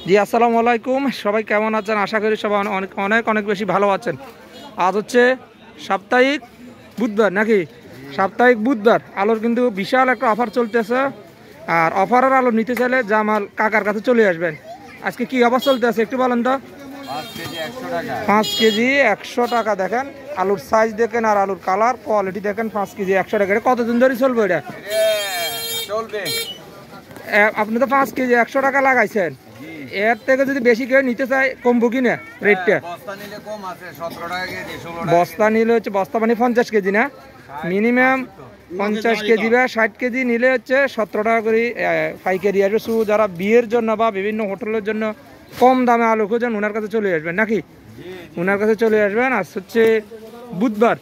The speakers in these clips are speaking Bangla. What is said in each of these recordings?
জি আসসালামু আলাইকুম, সবাই কেমন আছেন? আশা করি সবাই অনেক অনেক অনেক বেশি ভালো আছেন। আজ হচ্ছে সাপ্তাহিক বুধবার নাকি? সাপ্তাহিক বুধবার আলুর কিন্তু বিশাল একটা অফার চলতেছে। আর অফারের আলু নিতে চাইলে জামাল কাকার কাছে চলে আসবেন। আজকে কি অফার চলতেছে একটু বলেন তো। 5 কেজি 100 টাকা। দেখেন আলুর সাইজ দেখেন আর আলুর কালার কোয়ালিটি দেখেন। 5 কেজি 100 টাকা। কতদিন ধরে চলবে এটা? আপনি তো 5 কেজি 100 টাকা লাগাইছেন, এর থেকে যদি বেশি কেউ নিতে চায় কমবো কিনা রেটটা? বস্তা নিলে হচ্ছে বস্তা মানে 50 কেজি না, মিনিমাম 50 কেজি বা 60 কেজি নিলে হচ্ছে 17 টাকা করে পাইকারি আসবে। শুধু যারা বিয়ের জন্য বা বিভিন্ন হোটেলের জন্য কম দামে আলু খোঁজেন ওনার কাছে চলে আসবেন নাকি? ওনার কাছে চলে আসবেন। আজ হচ্ছে বুধবার,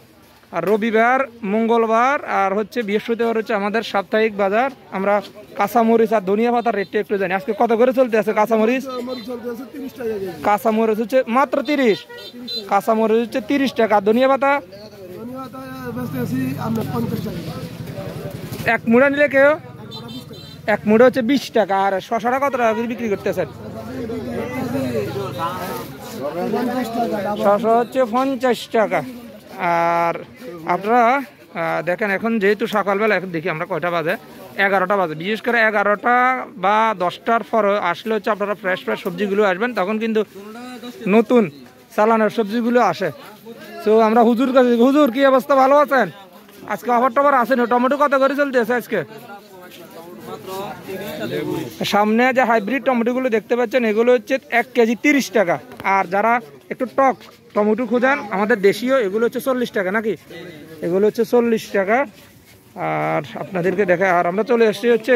আর রবিবার, মঙ্গলবার আর হচ্ছে বৃহস্পতিবার হচ্ছে আমাদের সাপ্তাহিক বাজার। আমরা কাঁচামরিচ আর ধনিয়া পাতার রেটটা একটু জানি। আজকে কত করে চলতে আছে কাঁচামরিচ? কাঁচামরিচ হচ্ছে মাত্র 30। কাঁচামরিচ হচ্ছে 30 টাকা। ধনিয়া পাতা এক মুড়া নিলে কেউ এক মুড়া হচ্ছে 20 টাকা। আর শশাটা কত টাকা করে বিক্রি করতেছেন? শশা হচ্ছে 50 টাকা। আর আপনারা দেখেন এখন যেহেতু সকালবেলা, এখন দেখি আমরা কয়টা বাজে, 11টা বাজে। বিশেষ করে 11টা বা 10টার পরে আসলে হচ্ছে আপনারা ফ্রেশ ফ্রেশ সবজিগুলো আসবেন, তখন কিন্তু নতুন চালানোর সবজিগুলো আসে। তো আমরা হুজুর কাছে, হুজুর কি অবস্থা, ভালো আছেন? আজকে অফার টফার আসেন? টমেটো কত করে চলতেছে আজকে? সামনে যে হাইব্রিড টমেটোগুলো দেখতে পাচ্ছেন এগুলো হচ্ছে 1 কেজি 30 টাকা। আর যারা একটু টক টমেটো খোঁজান আমাদের দেশীয়, এগুলো হচ্ছে 40 টাকা নাকি? এগুলো হচ্ছে 40 টাকা। আর আপনাদেরকে দেখা, আর আমরা চলে এসেছি হচ্ছে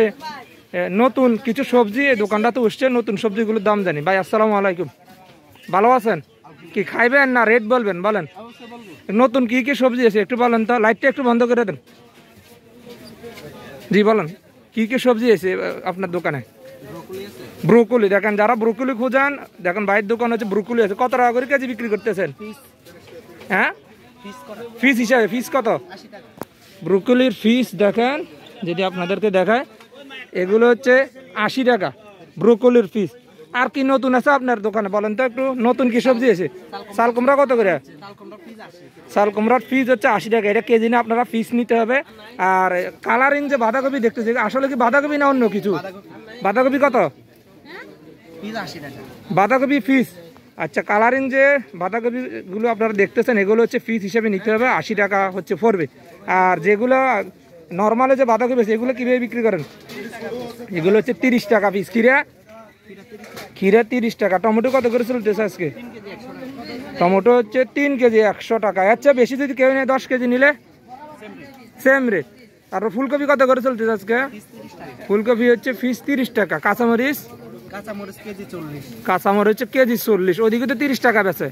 নতুন কিছু সবজি। এই দোকানটাতে উঠছে নতুন সবজিগুলোর দাম জানি। ভাই আসসালামু আলাইকুম, ভালো আছেন? কি খাইবেন না রেট বলবেন? বলেন নতুন কি কি সবজি আছে একটু বলেন তো। লাইটটা একটু বন্ধ করে দেন। জি বলেন কি কি সবজি আছে আপনার দোকানে? ব্রোকলি দেখেন, যারা ব্রোকলি খোঁজান দেখেন ভাইয়ের দোকান হচ্ছে ব্রোকলি আছে। কত টাকা করে কেজি বিক্রি করতেছেন? হ্যাঁ ফিস হিসাবে। ফিস কত? ব্রোকলির ফিস দেখেন, যদি আপনাদেরকে দেখায়, এগুলো হচ্ছে 80 টাকা ব্রোকলির ফিস। আর কি নতুন আছে আপনার দোকানে বলেন তো একটু, নতুন কি সবজি আছে? চাল কুমড়া কত করে? চাল কুমড়ার ফিস হচ্ছে 80 টাকা। এটা কেজি না, আপনারা ফিস নিতে হবে। আর কালারিং যে বাঁধাকপি দেখতেছি, আসলে কি বাঁধাকপি না অন্য কিছু? বাঁধাকপি কত? বাঁধাকপি ফিস। আচ্ছা, কালারিং যে বাঁধাকপিগুলো আপনারা দেখতেছেন এগুলো হচ্ছে ফিস হিসেবে নিতে হবে, 80 টাকা হচ্ছে পড়বে। আর যেগুলো নর্মালে যে বাঁধাকপি আছে এগুলো কীভাবে বিক্রি করেন? এগুলো হচ্ছে 30 টাকা পিস। খিরা 30 টাকা। টমেটো কত করে চলতেছে আজকে? টমেটো হচ্ছে 3 কেজি 100 টাকা। আচ্ছা, বেশি যদি কেউ নেয় 10 কেজি নিলে সেম রেট। আর ফুলকপি কত করে চলতেছে আজকে? ফুলকপি হচ্ছে ফিস 30 টাকা। কাঁচামরিচ হচ্ছে কেজি 40। ওদিকে তো 30 টাকা বেচে।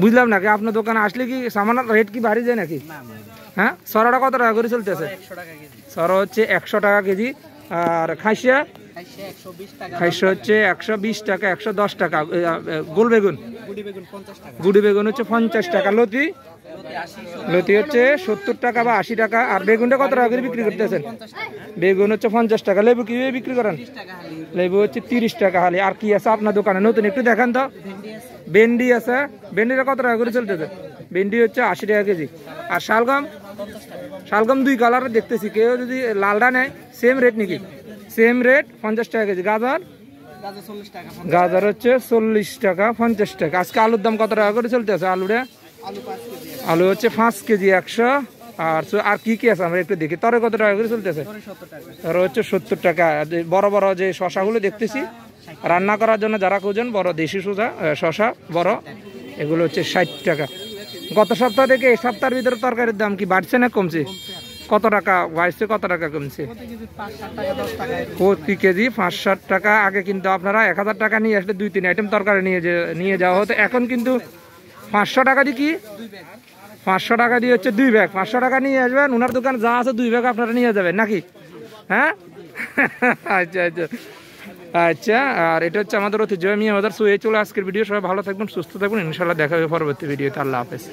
বুঝলাম নাকি, আপনার দোকানে আসলে কি সামান্য রেট কি বাড়ি যায় নাকি? হ্যাঁ, সরাটা কত টাকা করে চলতেছে? সরা হচ্ছে 100 টাকা কেজি। আর খাইসা হচ্ছে 120 টাকা 110 টাকা। গোল বেগুন, গুড়ি বেগুন হচ্ছে 50 টাকা। লতি হচ্ছে 70 টাকা বা 80 টাকা। আর বেগুনটা কত টাকা করে বিক্রি করতেছেন? বেগুন হচ্ছে 50 টাকা। লেবু কিভাবে বিক্রি করেন? লেবু হচ্ছে 30 টাকা হালি। আর কি আছে আপনার দোকানে নতুন একটু দেখান তো। ভেন্ডি আছে, ভেন্ডিটা কত টাকা করে চলতেছে? ভেন্ডি হচ্ছে 80 টাকা কেজি। আর শালগম 2 কালারের দেখতেছি, কেউ যদি লালটা নেয় সেম রেট নাকি? সেম রেট 50 টাকা কেজি। গাজর হচ্ছে 40 টাকা 50 টাকা। আজকে আলুর দাম কত টাকা করে চলতে আছে? আলু হচ্ছে 5 কেজি 100। আর কি কি আছে আমরা একটু দেখি। তরে কত টাকা করে চলতেছে? তরে হচ্ছে 70 টাকা। বড় বড় যে শশাগুলো দেখতেছি রান্না করার জন্য যারা খোঁজেন, বড় দেশি শশা বড়, এগুলো হচ্ছে 60 টাকা। গত সপ্তাহ থেকে এই সপ্তাহের ভিতরে তরকারির দাম কি বাড়ছে না কমছে? কত টাকা বাড়ছে, কত টাকা কমছে? প্রতি কেজি 5-7 টাকা। আগে কিন্তু আপনারা 1000 টাকা নিয়ে আসলে 2-3 আইটেম তরকারি নিয়ে যাওয়া হতো। এখন কিন্তু 500 টাকা দিয়ে কি 500 টাকা দিয়ে হচ্ছে 2 ব্যাগ। 500 টাকা নিয়ে আসবেন, ওনার দোকান যা আছে 2 ব্যাগ আপনারা নিয়ে যাবেন নাকি? হ্যাঁ আচ্ছা আচ্ছা আচ্ছা। আর এটা হচ্ছে আমাদের ঐতিহ্যবাহী মিয়া বাজার। সো এই চলে আজকের ভিডিও। সবাই ভালো থাকবেন, সুস্থ থাকবেন, ইনশাল্লাহ দেখা হবে পরবর্তী ভিডিওতে। আল্লাহ হাফেজ।